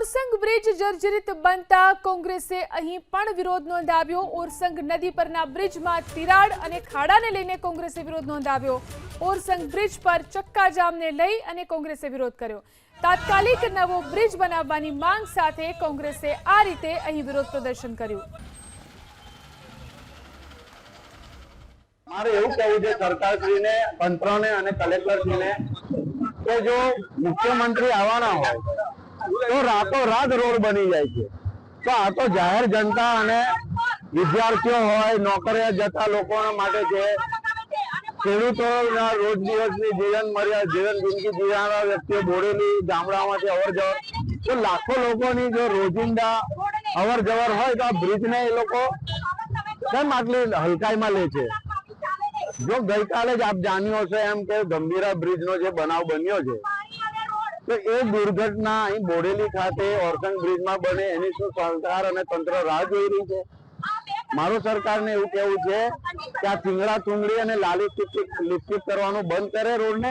Orsang bridge જર્જરિત બનતા કોંગ્રેસે અહીં પણ વિરોધ નોંધાવ્યો। ઓરસંગ નદી પરના બ્રિજમાં તિરાડ અને ખાડાને લઈને કોંગ્રેસે વિરોધ નોંધાવ્યો। ઓરસંગ બ્રિજ પર ચક્કાજામને લઈ અને કોંગ્રેસે વિરોધ કર્યો। તાત્કાલિક નવો બ્રિજ બનાવવાની માંગ સાથે કોંગ્રેસે આ રીતે અહીં વિરોધ પ્રદર્શન કર્યું। મારે એવું કહેવું છે સરકારશ્રીને, તંત્રને અને કલેક્ટરશ્રીને કે જો મુખ્યમંત્રી આવવાના હોય તો રાતોરાત રોડ બની જાય છે, તો આ તો જાહેર જનતા અને વિદ્યાર્થીઓ હોય, નોકરીએ જતા લોકો માટે છે, ખેડૂતોના રોજ દિવસની જીવન જિંદગી જીવનારા વ્યક્તિઓ બોડેલી ગામડામાંથી અવર જવર, તો લાખો લોકોની જો રોજિંદા અવર જવર હોય તો આ બ્રિજને એ લોકો કેમ આટલી હલકાઈમાં લે છે? જો ગઈકાલે જ આપ જાણ્યો હશે એમ કે ગંભીરા બ્રિજનો જે બનાવ બન્યો છે, તો એ દુર્ઘટના અહીં બોડેલી ખાતે ઓરસંગ બ્રિજમાં બને એની શું સરકાર અને તંત્ર રાહ જોઈ રહી છે? મારું સરકારને એવું કહેવું છે કે આ થીંગડા થુંગડી અને લાલી લિપસ્ટિક કરવાનું બંધ કરે રોડને।